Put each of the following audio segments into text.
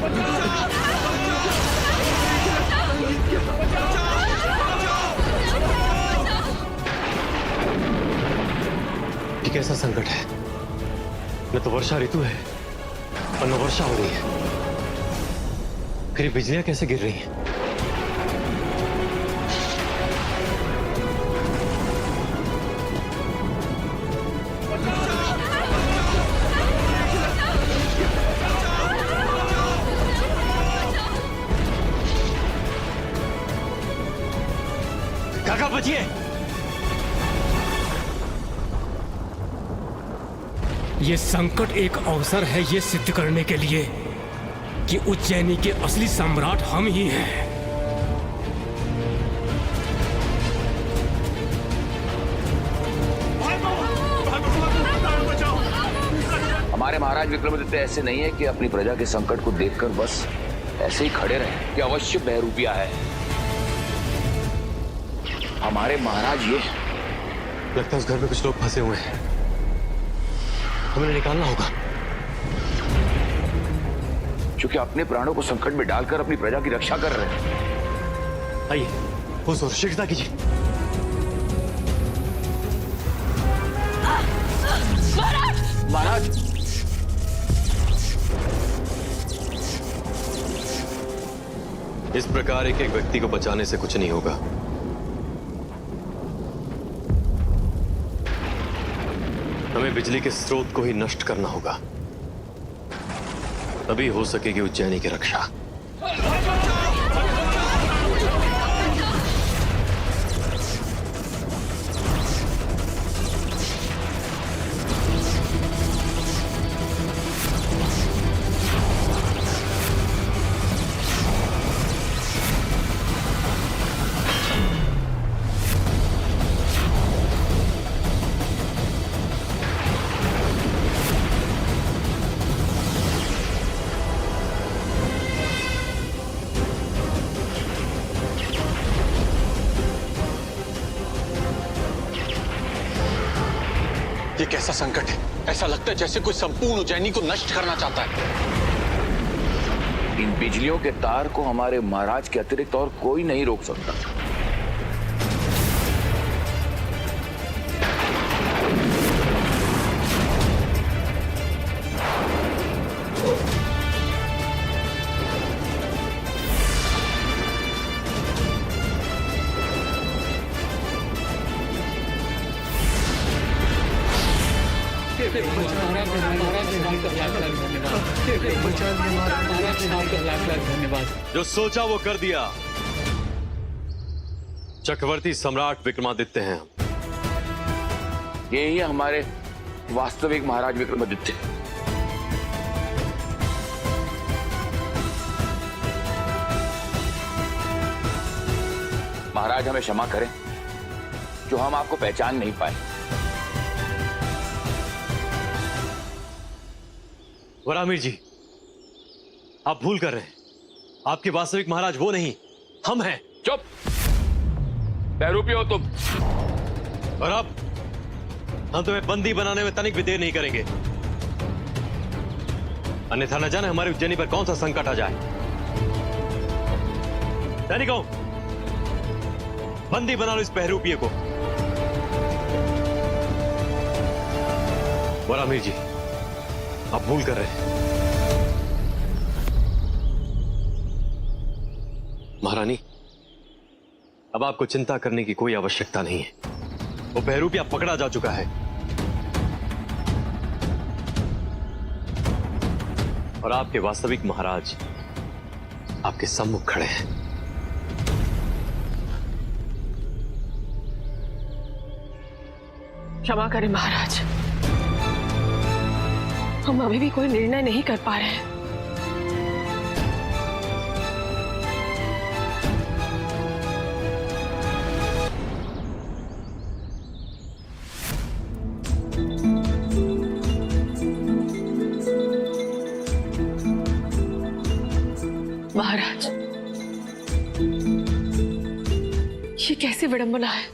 ये कैसा संकट है? न तो वर्षा ऋतु है और न वर्षा हो रही है, फिर ये बिजलियां कैसे गिर रही हैं? काका बचिए! ये संकट एक अवसर है ये सिद्ध करने के लिए कि उज्जैनी के असली सम्राट हम ही हैं। हमारे महाराज विक्रमादित्य ऐसे नहीं है कि अपनी प्रजा के संकट को देखकर बस ऐसे ही खड़े रहे कि अवश्य बहरूपिया है। हमारे महाराज ये लगता है उस घर में कुछ लोग फंसे हुए हैं, हमें निकालना होगा। क्योंकि अपने प्राणों को संकट में डालकर अपनी प्रजा की रक्षा कर रहे हैं। आइए, उस ओर शीघ्रता कीजिए। महाराज! इस प्रकार एक एक व्यक्ति को बचाने से कुछ नहीं होगा। हमें बिजली के स्रोत को ही नष्ट करना होगा, तभी हो सकेगी उज्जैनी की रक्षा। ये कैसा संकट है? ऐसा लगता है जैसे कोई संपूर्ण उज्जैनी को नष्ट करना चाहता है। इन बिजलियों के तार को हमारे महाराज के अतिरिक्त और कोई नहीं रोक सकता। जो सोचा वो कर दिया। चक्रवर्ती सम्राट विक्रमादित्य हैं हम। यही है हमारे वास्तविक महाराज विक्रमादित्य। महाराज हमें क्षमा करें जो हम आपको पहचान नहीं पाए। वरामिर जी, आप भूल कर रहे हैं। आपके वास्तविक महाराज वो नहीं, हम हैं। चुप! बहरूपी हो तुम। और अब हम तुम्हें बंदी बनाने में तनिक भी देर नहीं करेंगे, अन्यथा न जाने हमारी उज्जैनी पर कौन सा संकट आ जाए। सैनिकों, बंदी बना लो इस बहरूपिये को। वरामिर जी, आप भूल कर रहे हैं। महारानी, अब आपको चिंता करने की कोई आवश्यकता नहीं है। वो बहरूपिया पकड़ा जा चुका है और आपके वास्तविक महाराज आपके सम्मुख खड़े हैं। क्षमा करें महाराज, हम अभी भी कोई निर्णय नहीं कर पा रहे हैं। महाराज, ये कैसी विडंबना है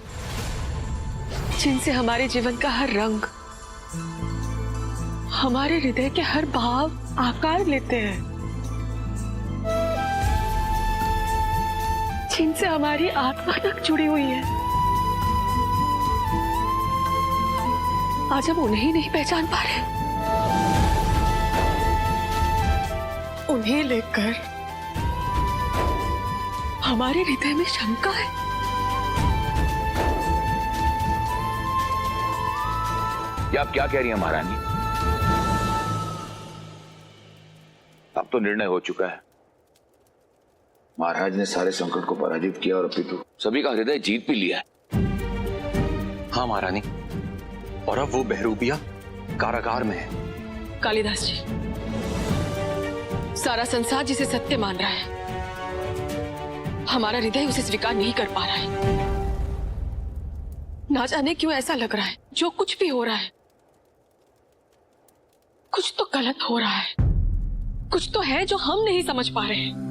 जिनसे हमारे जीवन का हर रंग, हमारे हृदय के हर भाव आकार लेते हैं। जिनसे हमारी आत्मा तक जुड़ी हुई है। आज हम उन्हें नहीं पहचान पा रहे। उन्हें लेकर हमारे हृदय में शंका है। क्या आप क्या कह रही हैं महारानी? अब तो निर्णय हो चुका है। महाराज ने सारे संकट को पराजित किया और अपितु सभी का हृदय जीत भी लिया है। हाँ महारानी, और अब वो बहरूपिया कारागार में है। कालिदास जी, सारा संसार जिसे सत्य मान रहा है, हमारा हृदय उसे स्वीकार नहीं कर पा रहा है। ना जाने क्यों ऐसा लग रहा है, जो कुछ भी हो रहा है कुछ तो गलत हो रहा है। कुछ तो है जो हम नहीं समझ पा रहे हैं।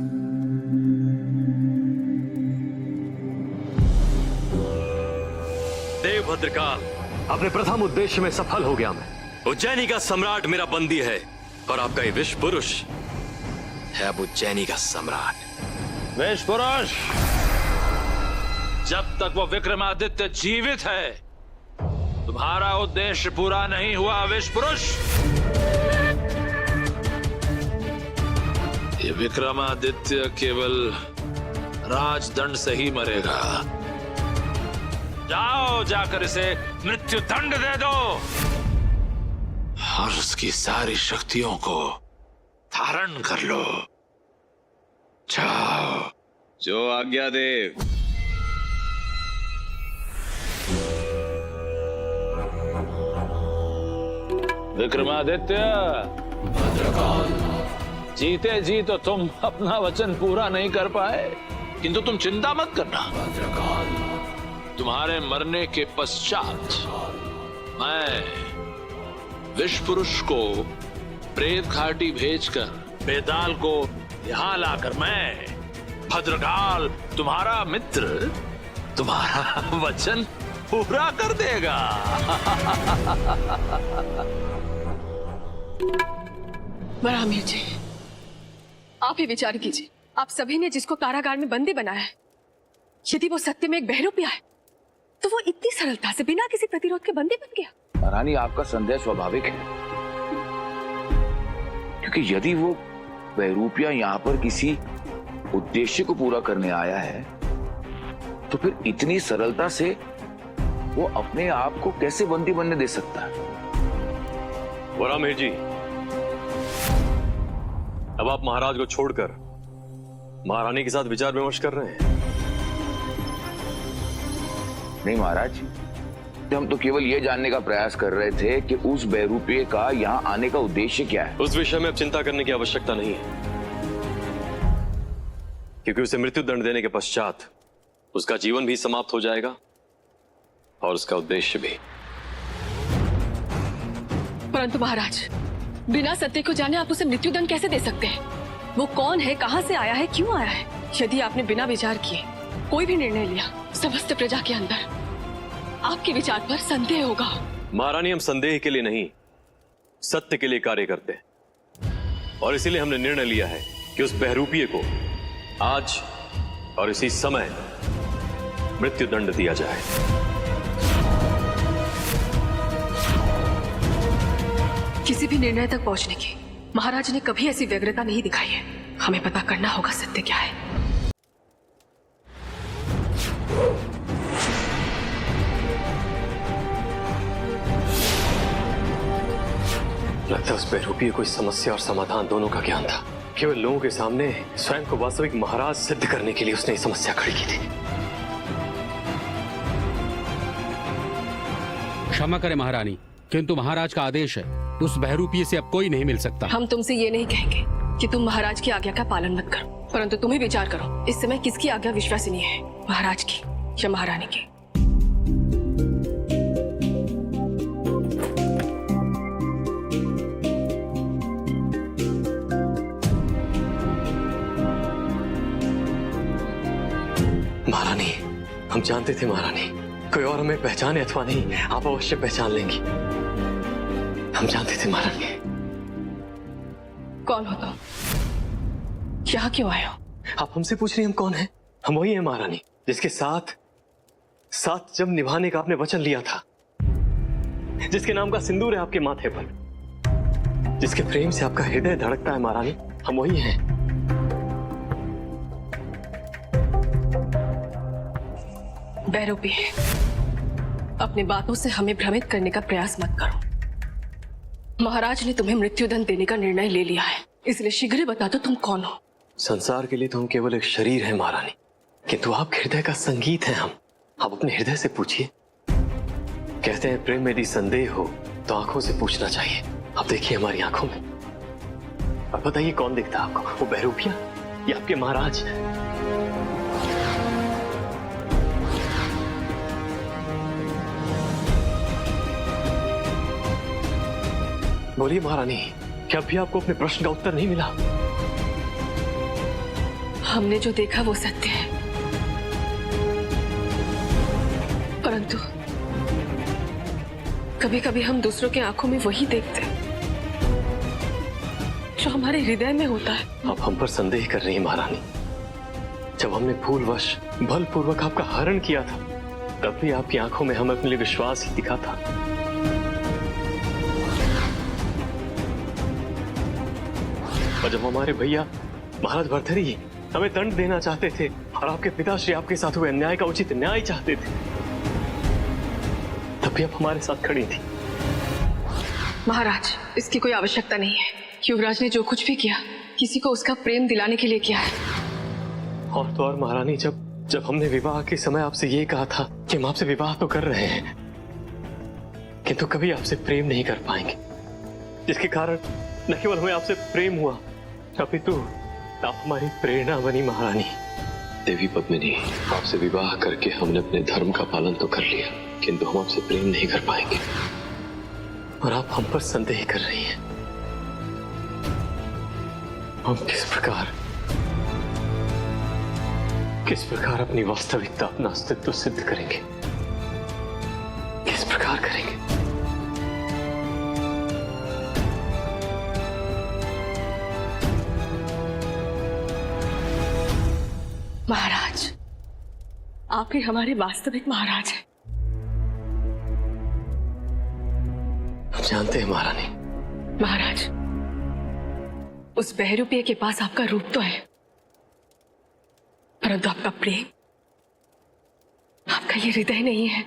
देव भद्रकाल, अपने प्रथम उद्देश्य में सफल हो गया मैं। उज्जैनी का सम्राट मेरा बंदी है और आपका ये विश्व पुरुष है अब उज्जैनी का सम्राट। वेश पुरुष, जब तक वो विक्रमादित्य जीवित है तुम्हारा उद्देश्य पूरा नहीं हुआ। वेश पुरुष, ये विक्रमादित्य केवल राजदंड से ही मरेगा। जाओ, जाकर इसे मृत्यु दंड दे दो और उसकी सारी शक्तियों को धारण कर लो। जाओ। जो आज्ञा देव। विक्रमादित्य, जीते जी तो तुम अपना वचन पूरा नहीं कर पाए, किंतु तुम चिंता मत करना। तुम्हारे मरने के पश्चात मैं विश्व पुरुष को प्रेत घाटी भेजकर बेताल को यहां लाकर मैं भद्रकाल तुम्हारा मित्र तुम्हारा वचन पूरा कर देगा। बरामीर जी, आप ही विचार कीजिए। आप सभी ने जिसको कारागार में बंदी बनाया है, यदि वो सत्य में एक बहरूपिया है तो वो इतनी सरलता से बिना किसी प्रतिरोध के बंदी बन गया। महारानी, आपका संदेह स्वाभाविक है, क्योंकि यदि वो बहरूपिया यहाँ पर किसी उद्देश्य को पूरा करने आया है तो फिर इतनी सरलता से वो अपने आप को कैसे बंदी बनने दे सकता है? वरामीर जी, अब आप महाराज को छोड़कर महारानी के साथ विचार विमर्श कर रहे हैं। नहीं महाराज, हम तो केवल ये जानने का प्रयास कर रहे थे कि उस बहरूपिये का यहाँ आने का उद्देश्य क्या है। उस विषय में अब चिंता करने की आवश्यकता नहीं है, क्योंकि उसे मृत्यु दंड देने के पश्चात उसका जीवन भी समाप्त हो जाएगा और उसका उद्देश्य भी। परंतु महाराज, बिना सत्य को जाने आप उसे मृत्युदंड कैसे दे सकते हैं? वो कौन है, कहां से आया है, क्यों आया है? यदि आपने बिना विचार किए कोई भी निर्णय लिया, समस्त प्रजा के अंदर आपके विचार पर संदेह होगा। महारानी, हम संदेह के लिए नहीं, सत्य के लिए कार्य करते हैं, और इसीलिए हमने निर्णय लिया है कि उस बहरूपिये को आज और इसी समय मृत्यु दंड दिया जाए। किसी भी निर्णय तक पहुंचने की महाराज ने कभी ऐसी व्यग्रता नहीं दिखाई है। हमें पता करना होगा सत्य क्या है। लगता है उस बहरूपिये को इस समस्या और समाधान दोनों का ज्ञान था। केवल लोगों के सामने स्वयं को वास्तविक महाराज सिद्ध करने के लिए उसने ये समस्या खड़ी की थी। क्षमा करें महारानी, किंतु महाराज का आदेश है, उस बहरूपिये से अब कोई नहीं मिल सकता। हम तुमसे ये नहीं कहेंगे कि तुम महाराज की आज्ञा का पालन मत करो, परंतु तुम ही विचार करो, इस समय किसकी आज्ञा विश्वसनीय है, महाराज की या महारानी की? महारानी, हम जानते थे महारानी, कोई और हमें पहचाने अथवा नहीं, आप अवश्य पहचान लेंगी। हम जानते थे महारानी। कौन हो तुम? यहाँ क्यों आए हो? आप हमसे पूछ रही हम कौन हैं? हम वही हैं महारानी जिसके साथ जब निभाने का आपने वचन लिया था, जिसके नाम का सिंदूर है आपके माथे पर, जिसके प्रेम से आपका हृदय धड़कता है महारानी, हम वही हैं। बहरूपी, अपनी बातों से हमें भ्रमित करने का प्रयास मत करो। महाराज ने तुम्हें मृत्युदंड देने का निर्णय ले लिया है, इसलिए शीघ्र बता दो तुम कौन हो। संसार के लिए तो हम केवल एक शरीर है महारानी, किंतु आप हृदय का संगीत हैं। हम आप अपने हृदय से पूछिए। कहते हैं प्रेम में यदि संदेह हो तो आंखों से पूछना चाहिए। आप देखिए हमारी आंखों में, अब बताइए कौन दिखता है आपको, वो बहरूपिया या आपके महाराज? बोलिए महारानी, क्या अभी आपको अपने प्रश्न का उत्तर नहीं मिला? हमने जो देखा वो सत्य है, परंतु कभी कभी हम दूसरों की आंखों में वही देखते हैं जो हमारे हृदय में होता है। आप हम पर संदेह कर रही हैं महारानी। जब हमने भूलवश बलपूर्वक आपका हरण किया था, तब भी आपकी आंखों में हमें अपने लिए विश्वास ही दिखा था। और जब हमारे भैया महाराज भर्तृहरि हमें दंड देना चाहते थे और आपके पिताश्री आपके साथ हुए अन्याय का उचित न्याय चाहते थे, तब भी आप हमारे साथ खड़ी थी। महाराज, इसकी कोई आवश्यकता नहीं है। युवराज ने जो कुछ भी किया किसी को उसका प्रेम दिलाने के लिए किया है। और तो और महारानी, जब हमने विवाह के समय आपसे ये कहा था कि हम आपसे विवाह तो कर रहे हैं, किंतु कभी आपसे प्रेम नहीं कर पाएंगे, जिसके कारण न केवल हमें आपसे प्रेम हुआ, अपितु आप हमारी प्रेरणा बनी महारानी। देवी पद्मिनी, आपसे विवाह करके हमने अपने धर्म का पालन तो कर लिया, किंतु हम आपसे प्रेम नहीं कर पाएंगे, और आप हम पर संदेह कर रही हैं। हम किस प्रकार अपनी वास्तविकता, अपना अस्तित्व सिद्ध करेंगे? किस प्रकार करेंगे? महाराज, आप ही हमारे वास्तविक महाराज हैं। हम जानते हैं महारानी। महाराज, उस बहरूपिया के पास आपका रूप तो है, परंतु आपका प्रेम, आपका ये हृदय नहीं है।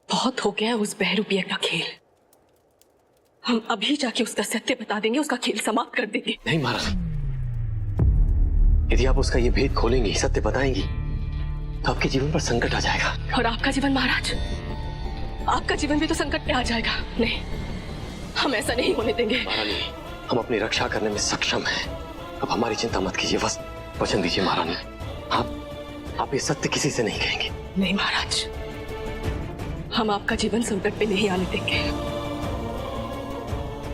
बहुत हो गया उस बहरूपिया का खेल। हम अभी जाके उसका सत्य बता देंगे, उसका खेल समाप्त कर देंगे। नहीं महारानी, यदि आप उसका ये भेद खोलेंगी, सत्य बताएंगी, तो आपके जीवन पर संकट आ जाएगा। और आपका जीवन महाराज, आपका जीवन भी तो संकट में आ जाएगा। नहीं, हम ऐसा नहीं होने देंगे। महारानी, हम अपनी रक्षा करने में सक्षम हैं। अब हमारी चिंता मत कीजिए, बस वचन दीजिए महारानी, आप ये सत्य किसी से नहीं कहेंगे। नहीं महाराज, हम आपका जीवन संकट में नहीं आने देंगे।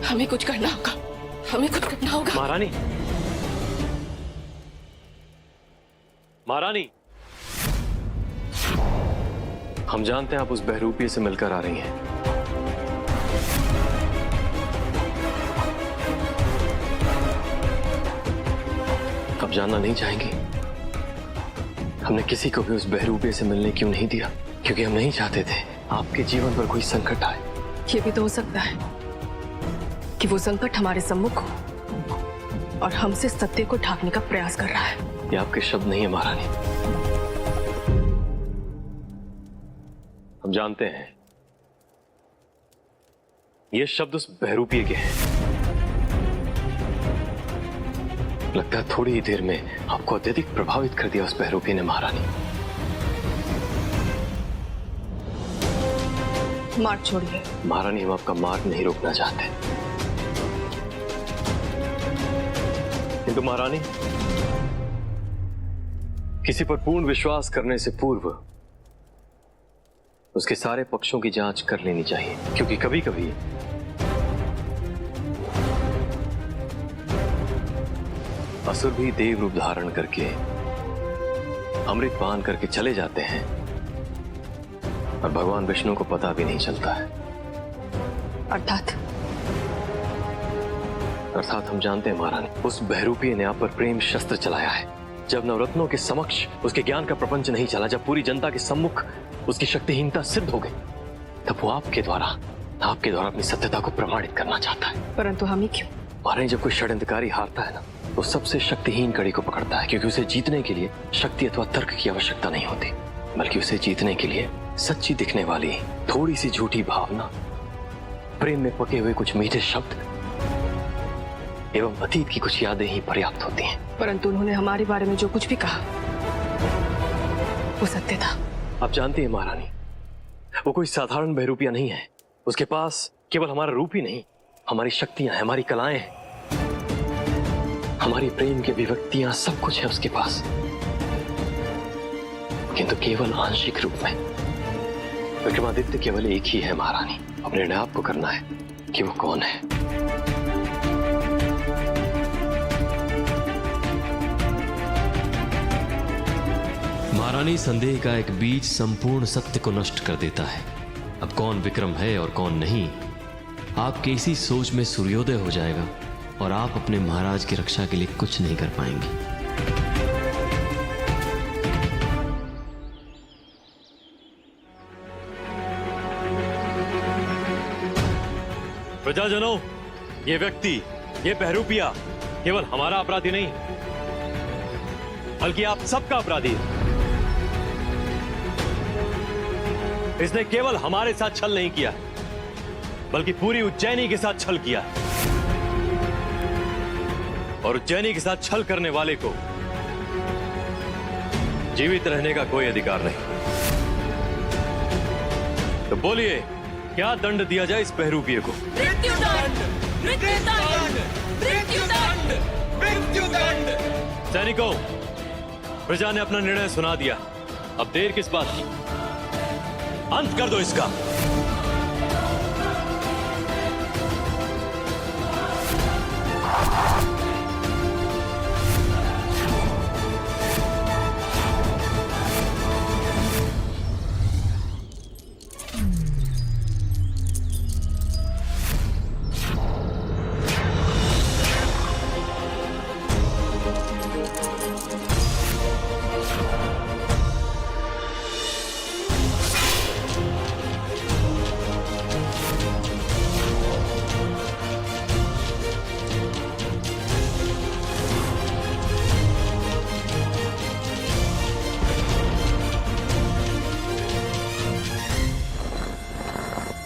हमें कुछ करना होगा, हमें कुछ करना होगा। महारानी, महारानी, हम जानते हैं आप उस बहरूपिये से मिलकर आ रही हैं। अब जानना नहीं चाहेंगी हमने किसी को भी उस बहरूपिये से मिलने क्यों नहीं दिया? क्योंकि हम नहीं चाहते थे आपके जीवन पर कोई संकट आए। ये भी तो हो सकता है कि वो संकट हमारे सम्मुख हो और हमसे सत्य को ढांकने का प्रयास कर रहा है। ये आपके शब्द नहीं है महारानी। हम जानते हैं ये शब्द उस बहरूपिये के हैं। लगता है थोड़ी ही देर में आपको अत्यधिक प्रभावित कर दिया उस बहरूपिये ने महारानी। मार्ग छोड़िए। महारानी, हम आपका मार्ग नहीं रोकना चाहते, किंतु महारानी, किसी पर पूर्ण विश्वास करने से पूर्व उसके सारे पक्षों की जांच कर लेनी चाहिए, क्योंकि कभी कभी असुर भी देव रूप धारण करके अमृत पान करके चले जाते हैं और भगवान विष्णु को पता भी नहीं चलता है। अर्थात अर्थात हम जानते हैं महारानी, उस बहरूपीय ने आप पर प्रेम शस्त्र चलाया है। जब नवरत्नों के समक्ष उसके ज्ञान का प्रपंच नहीं चला, जब पूरी जनता के सम्मुख उसकी शक्तिहीनता सिद्ध हो गई, तब वो आपके द्वारा अपनी सत्यता को प्रमाणित करना चाहता है। परंतु हम ही क्यों? महारानी, जब कोई षड्यंत्रकारी हारता है ना, तो सबसे शक्तिहीन कड़ी को पकड़ता है, क्योंकि उसे जीतने के लिए शक्ति अथवा तर्क की आवश्यकता नहीं होती, बल्कि उसे जीतने के लिए सच्ची दिखने वाली थोड़ी सी झूठी भावना, प्रेम में पके हुए कुछ मीठे शब्द एवं अतीत की कुछ यादें ही पर्याप्त होती हैं। परंतु उन्होंने हमारे बारे में जो कुछ भी कहा वो सत्य था। आप जानती हैं महारानी, वो कोई साधारण बहरूपिया नहीं है। उसके पास केवल हमारा रूप ही नहीं, हमारी शक्तियां हैं, हमारी कलाएं हैं, हमारी प्रेम की अभिव्यक्तियां, सब कुछ है उसके पास, किंतु केवल आंशिक रूप में। विक्रमादित्य केवल एक ही है महारानी। अब निर्णय आपको करना है कि वो कौन है। महारानी, संदेह का एक बीज संपूर्ण सत्य को नष्ट कर देता है। अब कौन विक्रम है और कौन नहीं, आपके इसी सोच में सूर्योदय हो जाएगा और आप अपने महाराज की रक्षा के लिए कुछ नहीं कर पाएंगे। प्रजाजनों, ये व्यक्ति, ये बहरूपिया केवल हमारा अपराधी नहीं, बल्कि आप सबका अपराधी है। इसने केवल हमारे साथ छल नहीं किया, बल्कि पूरी उज्जैनी के साथ छल किया, और उज्जैनी के साथ छल करने वाले को जीवित रहने का कोई अधिकार नहीं। तो बोलिए, क्या दंड दिया जाए इस बहरूपिये को? मृत्युदंड! मृत्युदंड! मृत्युदंड! मृत्युदंड! सैनिकों, प्रजा ने अपना निर्णय सुना दिया, अब देर किस बात की? अंत कर दो इसका।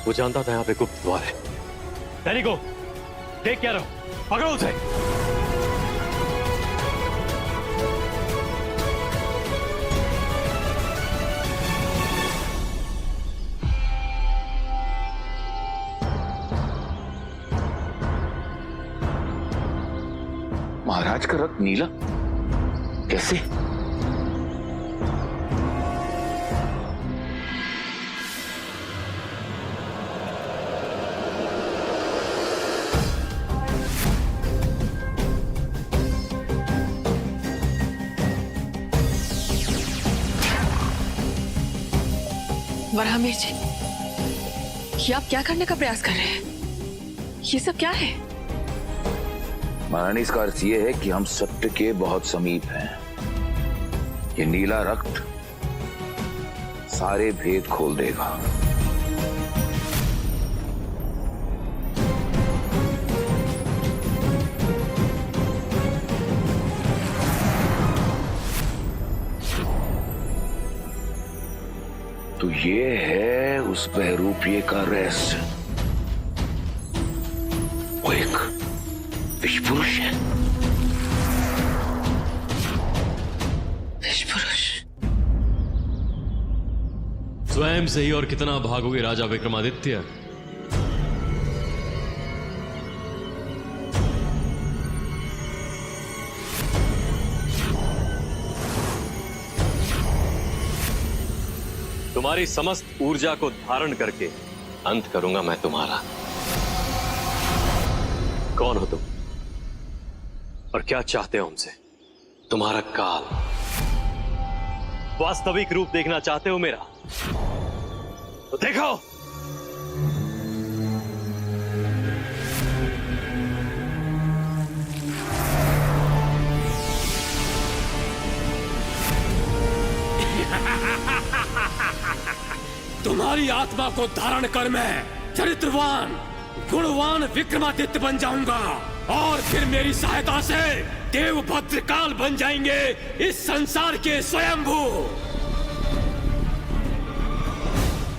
वो जानता था यहाँ पे गुप्त द्वार है। सैनिकों, देख क्या रहो, पकड़ो उसे। महाराज का रक्त नीला कैसे? वराहमिहिर जी, ये आप क्या करने का प्रयास कर रहे हैं? ये सब क्या है? महारानी, इसका अर्थ यह है कि हम सत्य के बहुत समीप हैं। ये नीला रक्त सारे भेद खोल देगा। तो ये है उस बहरूपिये का रहस्य। वो एक विषपुरुष है। विषपुरुष? स्वयं से ही और कितना भागोगे राजा विक्रमादित्य? तुम्हारी समस्त ऊर्जा को धारण करके अंत करूंगा मैं तुम्हारा। कौन हो तुम और क्या चाहते हो हमसे? तुम्हारा काल, वास्तविक रूप देखना चाहते हो मेरा? तो देखो। तुम्हारी आत्मा को धारण कर मैं चरित्रवान गुणवान विक्रमादित्य बन जाऊंगा और फिर मेरी सहायता से देव भद्रकाल बन जाएंगे इस संसार के स्वयंभू।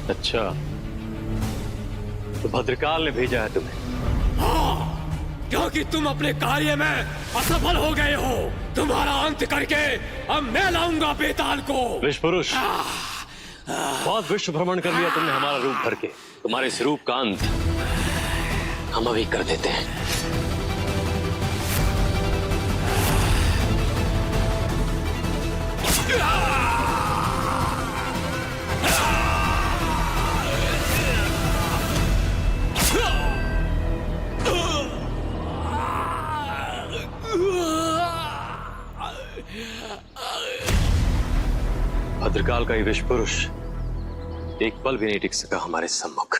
अच्छा, तो भद्रकाल ने भेजा है तुम्हें? हाँ, क्योंकि तुम अपने कार्य में असफल हो गए हो। तुम्हारा अंत करके अब मैं लाऊंगा बेताल को। विश्व पुरुष, बहुत विश्व भ्रमण कर लिया तुमने हमारा रूप भर के। तुम्हारे इस रूप का अंत हम अभी कर देते हैं। भद्रकाल का ये विश्व पुरुष एक पल भी नहीं टिक सका हमारे सम्मुख।